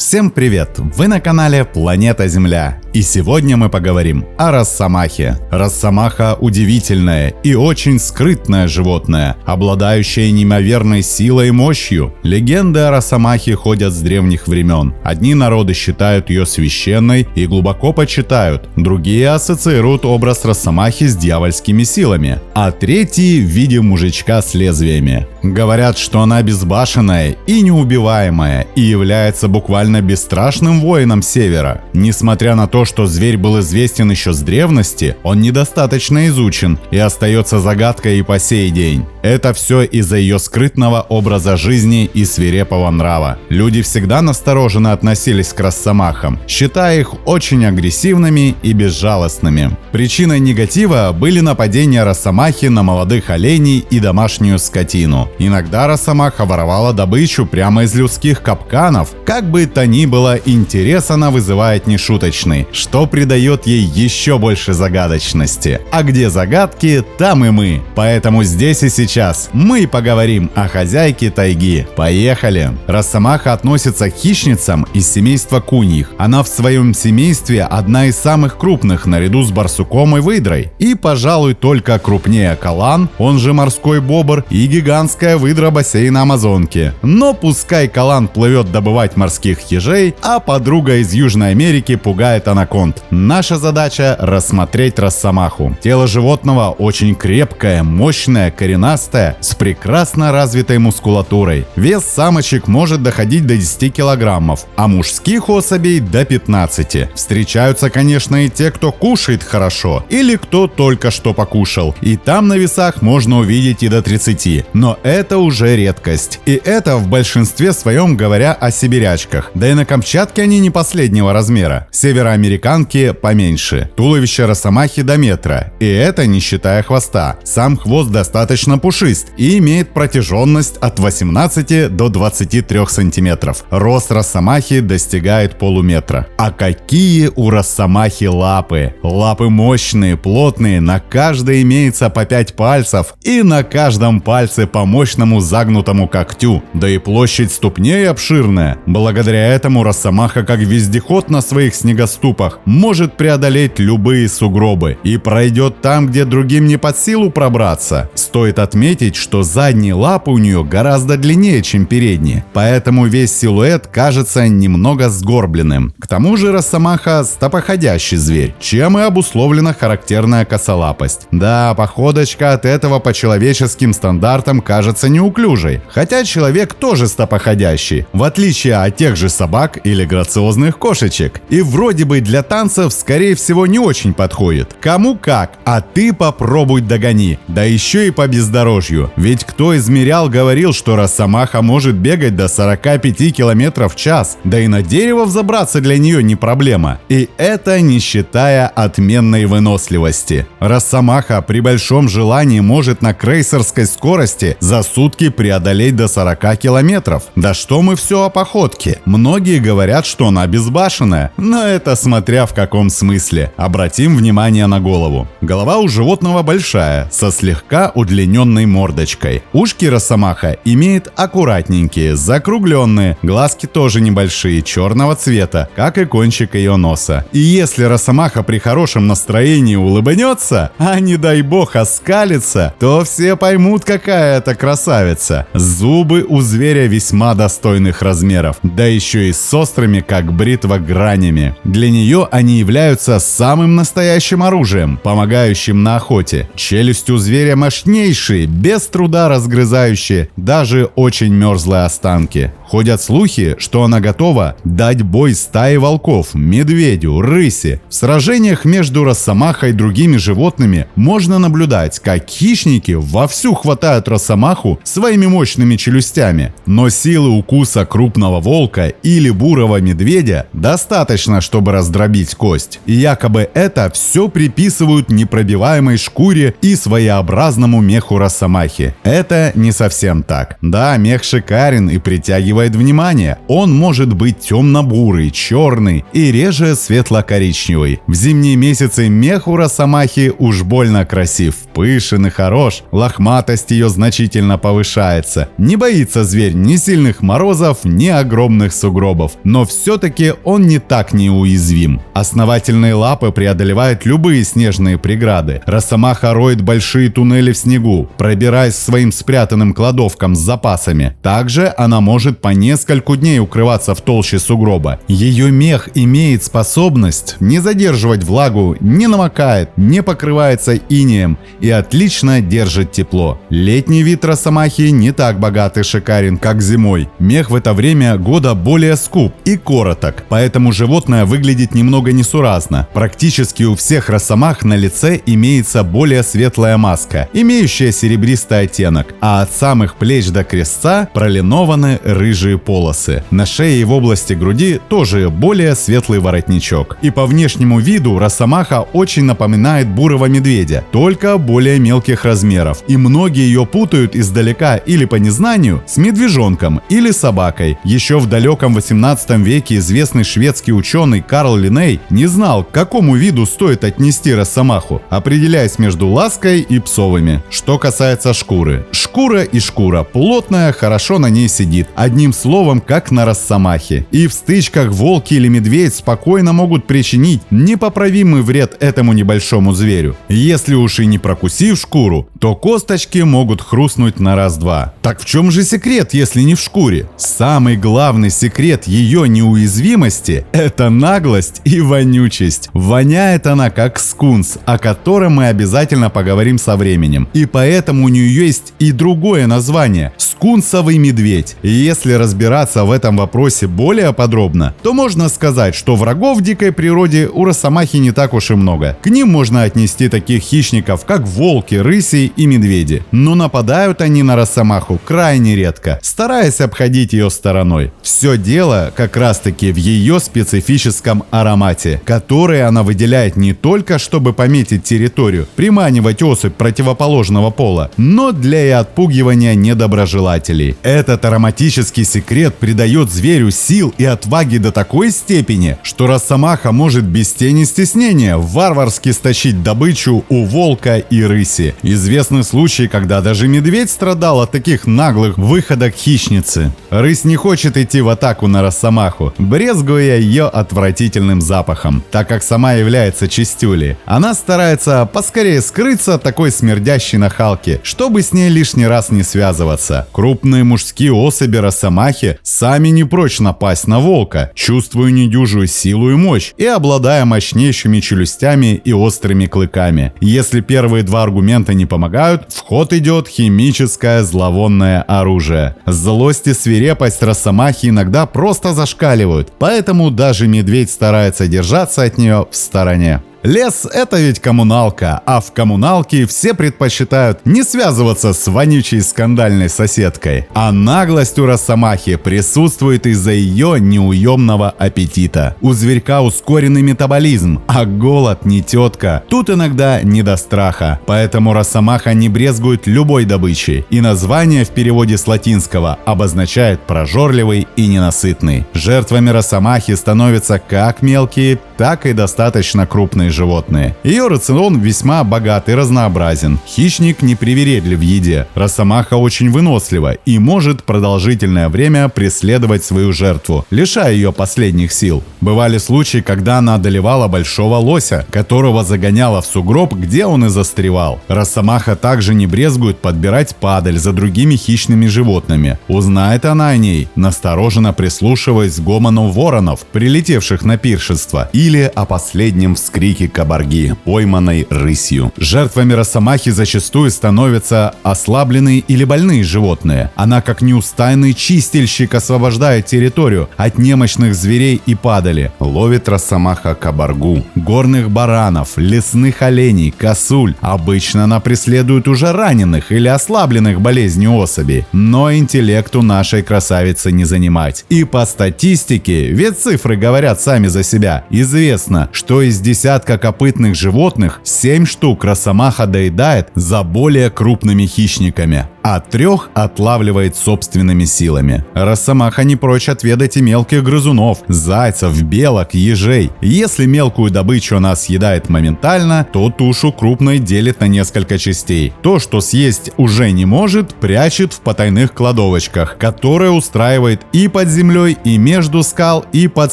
Всем привет! Вы на канале Планета Земля. И сегодня мы поговорим о росомахе. Росомаха – удивительное и очень скрытное животное, обладающее неимоверной силой и мощью. Легенды о росомахе ходят с древних времен. Одни народы считают ее священной и глубоко почитают, другие ассоциируют образ росомахи с дьявольскими силами, а третьи в виде мужичка с лезвиями. Говорят, что она безбашенная и неубиваемая и является буквально бесстрашным воином Севера. Несмотря на то, что зверь был известен еще с древности, он недостаточно изучен и остается загадкой и по сей день. Это все из-за ее скрытного образа жизни и свирепого нрава. Люди всегда настороженно относились к росомахам, считая их очень агрессивными и безжалостными. Причиной негатива были нападения росомахи на молодых оленей и домашнюю скотину. Иногда росомаха воровала добычу прямо из людских капканов. Как бы то ни было, интерес она вызывает нешуточный, что придает ей еще больше загадочности. А где загадки, там и мы. Поэтому здесь и сейчас мы поговорим о хозяйке тайги. Поехали! Росомаха относится к хищницам из семейства куньих. Она в своем семействе одна из самых крупных наряду с барсуком и выдрой. И, пожалуй, только крупнее калан, он же морской бобр, и гигантская выдра бассейна Амазонки. Но пускай калан плывет добывать морских ежей, а подруга из Южной Америки пугает анаконд. Наша задача – рассмотреть росомаху. Тело животного очень крепкое, мощное, коренастое, с прекрасно развитой мускулатурой. Вес самочек может доходить до 10 килограммов, а мужских особей до 15. Встречаются, конечно, и те, кто кушает хорошо, или кто только что покушал. И там на весах можно увидеть и до 30. Но это уже редкость. И это в большинстве своем говоря о сибирячках. Да и на Камчатке они не последнего размера. Североамериканки поменьше. Туловище росомахи до метра. И это не считая хвоста. Сам хвост достаточно пушист и имеет протяженность от 18 до 23 сантиметров. Рост росомахи достигает полуметра. А какие у росомахи лапы! Лапы мощные, плотные, на каждой имеется по 5 пальцев и на каждом пальце по мощному загнутому когтю. Да и площадь ступней обширная. Благодаря этому росомаха, как вездеход на своих снегоступах, может преодолеть любые сугробы и пройдет там, где другим не под силу пробраться. Стоит отметить, что задние лапы у нее гораздо длиннее, чем передние, поэтому весь силуэт кажется немного сгорбленным. К тому же росомаха – стопоходящий зверь, чем и обусловлена характерная косолапость. Да, походочка от этого по человеческим стандартам кажется неуклюжей, хотя человек тоже стопоходящий, в отличие от тех же собак или грациозных кошечек. И вроде бы для танцев, скорее всего, не очень подходит. Кому как, а ты попробуй догони, да еще и по бездорожью. Ведь кто измерял, говорил, что росомаха может бегать до 45 км в час, да и на дерево взобраться для нее не проблема. И это не считая отменной выносливости. Росомаха при большом желании может на крейсерской скорости за сутки преодолеть до 40 километров. Да что мы все о походке. Многие говорят, что она безбашенная, но это смотря в каком смысле. Обратим внимание на голову. Голова у животного большая, со слегка удлиненной мордочкой. Ушки росомаха имеет аккуратненькие, закругленные, глазки тоже небольшие, черного цвета, как и кончик ее носа. И если росомаха при хорошем настроении улыбнется, а не дай бог оскалится, то все поймут, какая это красавица. Зубы у зверя весьма достойных размеров, да еще и с острыми, как бритва, гранями. Для нее они являются самым настоящим оружием, помогающим на охоте. Челюсть у зверя мощнейшие, без труда разгрызающие даже очень мерзлые останки. Ходят слухи, что она готова дать бой стае волков, медведю, рыси. В сражениях между росомахой и другими животными можно наблюдать, как хищники вовсю хватают росомаху своими мощными челюстями. Но силы укуса крупного волка или бурого медведя достаточно, чтобы раздробить раздробить кость. И якобы это все приписывают непробиваемой шкуре и своеобразному меху росомахи. Это не совсем так. Да, мех шикарен и притягивает внимание. Он может быть темно-бурый, черный и реже светло-коричневый. В зимние месяцы мех у росомахи уж больно красив, пышен и хорош. Лохматость ее значительно повышается. Не боится зверь ни сильных морозов, ни огромных сугробов. Но все-таки он не так неуязвим. Основательные лапы преодолевают любые снежные преграды. Росомаха роет большие туннели в снегу, пробираясь к своим спрятанным кладовкам с запасами. Также она может по нескольку дней укрываться в толще сугроба. Ее мех имеет способность не задерживать влагу, не намокает, не покрывается инеем и отлично держит тепло. Летний вид росомахи не так богат и шикарен, как зимой. Мех в это время года более скуп и короток, поэтому животное выглядит немного несуразно. Практически у всех росомах на лице имеется более светлая маска, имеющая серебристый оттенок, а от самых плеч до крестца пролинованы рыжие полосы. На шее и в области груди тоже более светлый воротничок. И по внешнему виду росомаха очень напоминает бурого медведя, только более мелких размеров. И многие ее путают издалека или по незнанию с медвежонком или собакой. Еще в далеком 18 веке известный шведский ученый Карл Линней не знал, к какому виду стоит отнести росомаху, определяясь между лаской и псовыми. Что касается шкуры. Шкура и шкура. Плотная, хорошо на ней сидит. Одним словом, как на росомахе. И в стычках волки или медведь спокойно могут причинить непоправимый вред этому небольшому зверю. Если уж и не прокусив шкуру, то косточки могут хрустнуть на раз-два. Так в чем же секрет, если не в шкуре? Самый главный секрет ее неуязвимости – это наглость и вонючесть. Воняет она как скунс, о котором мы обязательно поговорим со временем. И поэтому у нее есть и другое название – скунсовый медведь. И если разбираться в этом вопросе более подробно, то можно сказать, что врагов в дикой природе у росомахи не так уж и много. К ним можно отнести таких хищников, как волки, рыси и медведи. Но нападают они на росомаху крайне редко, стараясь обходить ее стороной. Все дело как раз таки в ее специфическом аромате, который она выделяет не только чтобы пометить территорию, приманивать особь противоположного пола, но для и отпугивания недоброжелателей. Этот ароматический секрет придает зверю сил и отваги до такой степени, что росомаха может без тени стеснения варварски стащить добычу у волка и рыси. Известны случаи, когда даже медведь страдал от таких наглых выходок хищницы. Рысь не хочет идти в атаку на росомаху, брезгуя ее отвратительным запахом, так как сама является чистюлей. Она старается поскорее скрыться от такой смердящей нахалки, чтобы с ней лишний раз не связываться. Крупные мужские особи росомахи сами не прочь напасть на волка, чувствуя недюжую силу и мощь и обладая мощнейшими челюстями и острыми клыками. Если первые два аргумента не помогают, в ход идет химическое зловонное оружие. Злость и свирепость росомахи иногда просто зашкаливают, поэтому даже медведь старается держаться от нее в стороне. Лес – это ведь коммуналка, а в коммуналке все предпочитают не связываться с вонючей скандальной соседкой. А наглость у росомахи присутствует из-за ее неуемного аппетита. У зверька ускоренный метаболизм, а голод не тетка. Тут иногда не до страха, поэтому росомаха не брезгует любой добычей. И название в переводе с латинского обозначает прожорливый и ненасытный. Жертвами росомахи становятся как мелкие, так и достаточно крупные животные. Ее рацион весьма богат и разнообразен. Хищник не привередлив в еде. Росомаха очень вынослива и может продолжительное время преследовать свою жертву, лишая ее последних сил. Бывали случаи, когда она одолевала большого лося, которого загоняла в сугроб, где он и застревал. Росомаха также не брезгует подбирать падаль за другими хищными животными. Узнает она о ней, настороженно прислушиваясь к гомону воронов, прилетевших на пиршество, или о последнем вскрике кабарги, пойманной рысью. Жертвами росомахи зачастую становятся ослабленные или больные животные. Она, как неустайный чистильщик, освобождает территорию от немощных зверей и падали. Ловит росомаха кабаргу горных баранов, лесных оленей, косуль. Обычно она преследует уже раненых или ослабленных болезнью особей. Но интеллекту нашей красавицы не занимать. И по статистике, ведь цифры говорят сами за себя, известно, что из десятка копытных животных 7 штук росомаха доедает за более крупными хищниками, а 3 отлавливает собственными силами. Росомаха не прочь отведать и мелких грызунов, зайцев, белок, ежей. Если мелкую добычу она съедает моментально, то тушу крупной делит на несколько частей. То, что съесть уже не может, прячет в потайных кладовочках, которые устраивает и под землей, и между скал, и под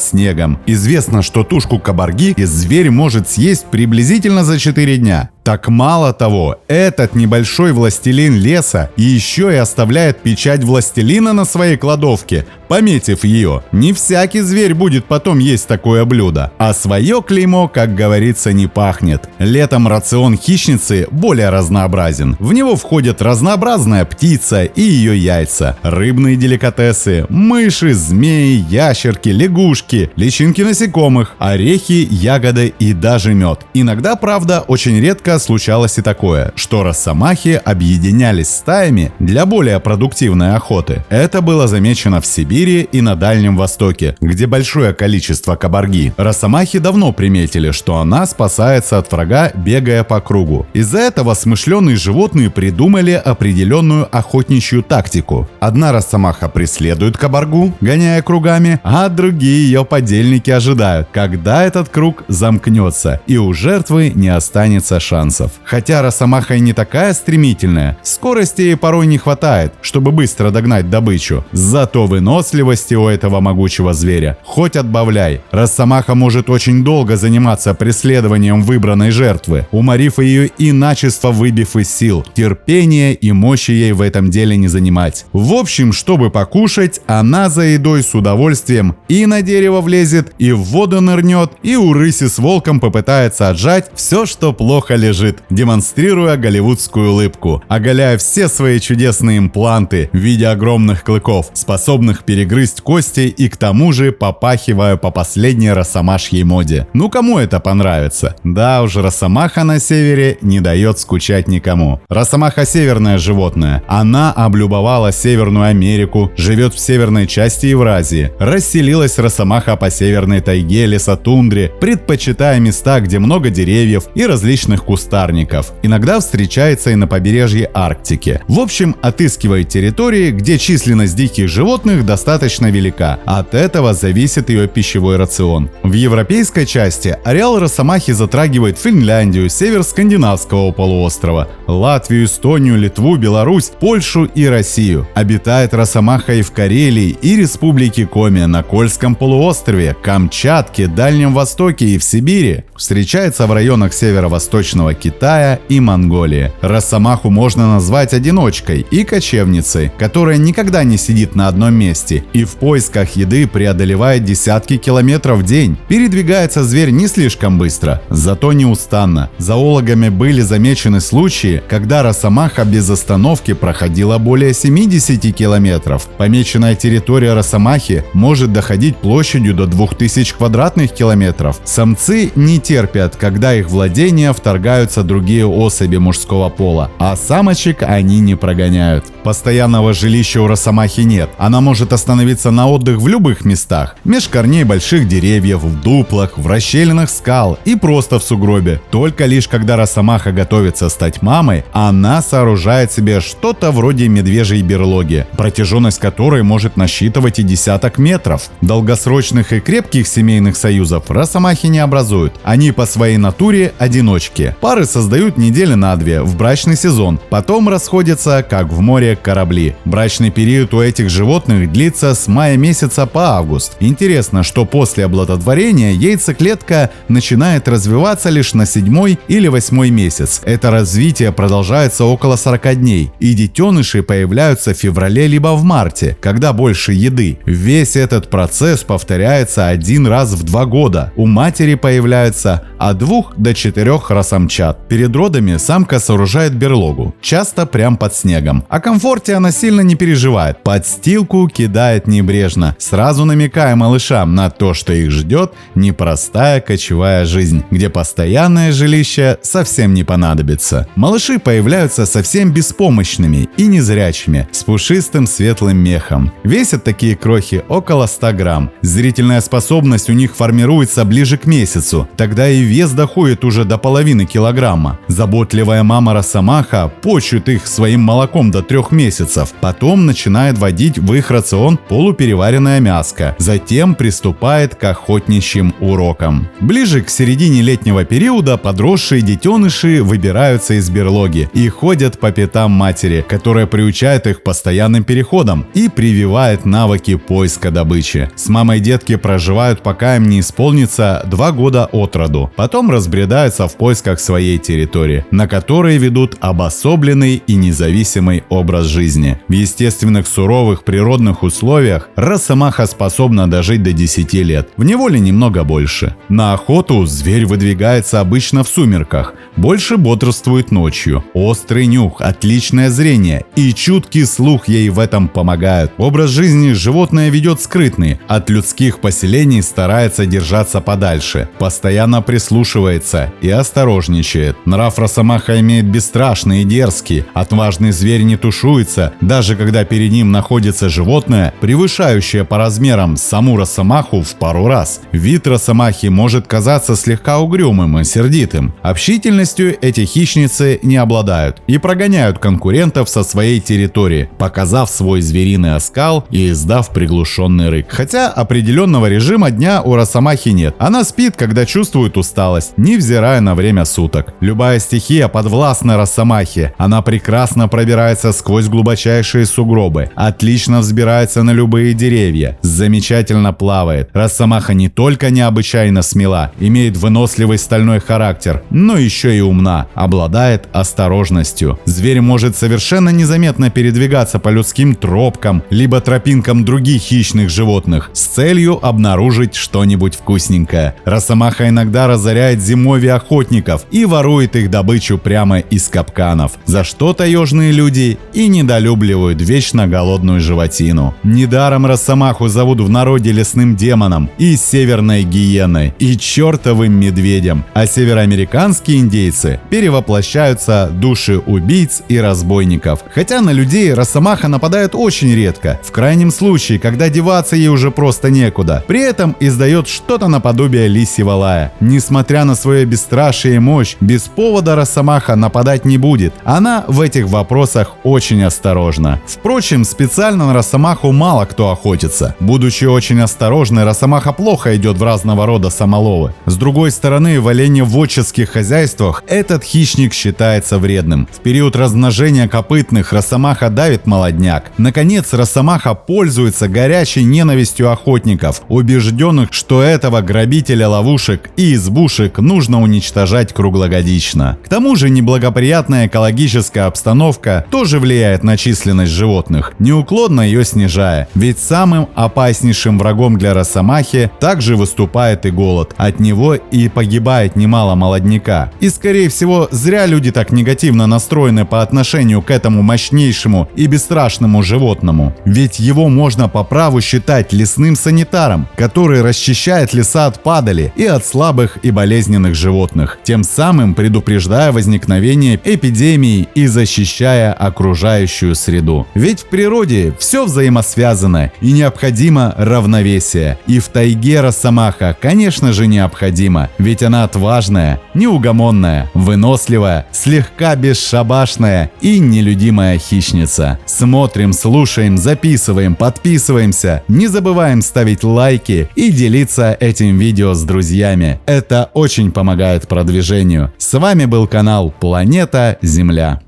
снегом. Известно, что тушку кабарги зверь может съесть приблизительно за 4 дня. Так мало того, этот небольшой властелин леса еще и оставляет печать властелина на своей кладовке, пометив ее. Не всякий зверь будет потом есть такое блюдо, а свое клеймо, как говорится, не пахнет. Летом рацион хищницы более разнообразен. В него входит разнообразная птица и ее яйца, рыбные деликатесы, мыши, змеи, ящерки, лягушки, личинки насекомых, орехи, ягоды и даже мед. Иногда, правда, очень редко случалось и такое, что росомахи объединялись стаями для более продуктивной охоты. Это было замечено в Сибири и на Дальнем Востоке, где большое количество кабарги. Росомахи давно приметили, что она спасается от врага, бегая по кругу. Из-за этого смышленые животные придумали определенную охотничью тактику. Одна росомаха преследует кабаргу, гоняя кругами, а другие ее подельники ожидают, когда этот круг замкнется и у жертвы не останется шансов. Хотя росомаха и не такая стремительная, скорости ей порой не хватает, чтобы быстро догнать добычу. Зато выносливости у этого могучего зверя хоть отбавляй. Росомаха может очень долго заниматься преследованием выбранной жертвы, уморив ее и начисто выбив из сил. Терпения и мощи ей в этом деле не занимать. В общем, чтобы покушать, она за едой с удовольствием и на дерево влезет, и в воду нырнет, и у рыси с волком попытается отжать все, что плохо лежит, демонстрируя голливудскую улыбку, оголяя все свои чудесные импланты в виде огромных клыков, способных перегрызть кости и к тому же попахивая по последней росомашьей моде. Ну кому это понравится? Да уж, росомаха на севере не дает скучать никому. Росомаха северное животное. Она облюбовала Северную Америку, живет в северной части Евразии. Расселилась росомаха по северной тайге, лесотундре, предпочитая места, где много деревьев и различных кустарников. Иногда встречается и на побережье Арктики. В общем, отыскивает территории, где численность диких животных достаточно велика. От этого зависит ее пищевой рацион. В европейской части ареал росомахи затрагивает Финляндию, север скандинавского полуострова, Латвию, Эстонию, Литву, Беларусь, Польшу и Россию. Обитает росомаха и в Карелии и Республике Коми, на Кольском полуострове, Камчатке, Дальнем Востоке и в Сибири. Встречается в районах северо-восточного Китая и Монголии. Росомаху можно назвать одиночкой и кочевницей, которая никогда не сидит на одном месте и в поисках еды преодолевает десятки километров в день. Передвигается зверь не слишком быстро, зато неустанно. Зоологами были замечены случаи, когда росомаха без остановки проходила более 70 километров. Помеченная территория росомахи может доходить площадью до 2000 квадратных километров. Самцы не терпят, когда их владения вторгаются другие особи мужского пола, а самочек они не прогоняют. Постоянного жилища у росомахи нет. Она может остановиться на отдых в любых местах. Меж корней больших деревьев, в дуплах, в расщелинах скал и просто в сугробе. Только лишь когда росомаха готовится стать мамой, она сооружает себе что-то вроде медвежьей берлоги, протяженность которой может насчитывать и десяток метров. Долгосрочных и крепких семейных союзов росомахи не образуют. Они по своей натуре одиночки. Пары создают недели на 2 в брачный сезон, потом расходятся, как в море, корабли. Брачный период у этих животных длится с мая месяца по август. Интересно, что после оплодотворения яйцеклетка начинает развиваться лишь на 7-й или 8-й месяц. Это развитие продолжается около 40 дней, и детеныши появляются в феврале либо в марте, когда больше еды. Весь этот процесс повторяется 1 раз в 2 года. У матери появляется от 2 до 4 росомчат. Перед родами самка сооружает берлогу, часто прям под снегом. О комфорте она сильно не переживает. Подстилку кидает съедает небрежно, сразу намекая малышам на то, что их ждет непростая кочевая жизнь, где постоянное жилище совсем не понадобится. Малыши появляются совсем беспомощными и незрячими, с пушистым светлым мехом. Весят такие крохи около 100 грамм. Зрительная способность у них формируется ближе к месяцу, тогда и вес доходит уже до половины килограмма. Заботливая мама росомаха почует их своим молоком до 3 месяцев, потом начинает вводить в их рацион полупереваренное мяско, затем приступает к охотничьим урокам. Ближе к середине летнего периода подросшие детеныши выбираются из берлоги и ходят по пятам матери, которая приучает их к постоянным переходам и прививает навыки поиска добычи. С мамой детки проживают, пока им не исполнится 2 года от роду. Потом разбредаются в поисках своей территории, на которой ведут обособленный и независимый образ жизни. В естественных суровых природных условиях росомаха способна дожить до 10 лет, в неволе немного больше. На охоту зверь выдвигается обычно в сумерках, больше бодрствует ночью. Острый нюх, отличное зрение и чуткий слух ей в этом помогают. Образ жизни животное ведет скрытный, от людских поселений старается держаться подальше, постоянно прислушивается и осторожничает. Нрав росомаха имеет бесстрашный и дерзкий, отважный зверь не тушуется, даже когда перед ним находится животное, превышающее по размерам саму росомаху в пару раз. Вид росомахи может казаться слегка угрюмым и сердитым. Общительностью эти хищницы не обладают и прогоняют конкурентов со своей территории, показав свой звериный оскал и издав приглушенный рык. Хотя определенного режима дня у росомахи нет. Она спит, когда чувствует усталость, невзирая на время суток. Любая стихия подвластна росомахе. Она прекрасно пробирается сквозь глубочайшие сугробы, отлично взбирается на любые деревья, замечательно плавает. Росомаха не только необычайно смела, имеет выносливый стальной характер, но еще и умна, обладает осторожностью. Зверь может совершенно незаметно передвигаться по людским тропкам, либо тропинкам других хищных животных с целью обнаружить что-нибудь вкусненькое. Росомаха иногда разоряет зимовья охотников и ворует их добычу прямо из капканов, за что таежные люди и недолюбливают вечно голодную животину. Недаром росомаху зовут в народе лесным демоном и северной гиеной и чертовым медведем, а североамериканские индейцы перевоплощаются души убийц и разбойников. Хотя на людей росомаха нападает очень редко, в крайнем случае, когда деваться ей уже просто некуда. При этом издает что-то наподобие лисьего лая. Несмотря на свое бесстрашие и мощь, без повода росомаха нападать не будет. Она в этих вопросах очень осторожна. Впрочем, специально на росомаху мало кто охотится. Будучи очень осторожной, росомаха плохо идет в разного рода самоловы. С другой стороны, в оленеводческих хозяйствах этот хищник считается вредным. В период размножения копытных росомаха давит молодняк. Наконец, росомаха пользуется горячей ненавистью охотников, убежденных, что этого грабителя ловушек и избушек нужно уничтожать круглогодично. К тому же неблагоприятная экологическая обстановка тоже влияет на численность животных, неуклонно ее снижая. Ведь самым опаснейшим врагом для росомахи также выступает и голод. От него и погибает немало молодняка. И скорее всего зря люди так негативно настроены по отношению к этому мощнейшему и бесстрашному животному. Ведь его можно по праву считать лесным санитаром, который расчищает леса от падали и от слабых и болезненных животных, тем самым предупреждая возникновение эпидемий и защищая окружающую среду. Ведь в природе все взаимосвязано и необходимо равновесие. И в тайге росомаха, конечно же, необходимо, ведь она отважная, неугомонная, выносливая, слегка бесшабашная и нелюдимая хищница. Смотрим, слушаем, записываем, подписываемся, не забываем ставить лайки и делиться этим видео с друзьями. Это очень помогает продвижению. С вами был канал Планета Земля.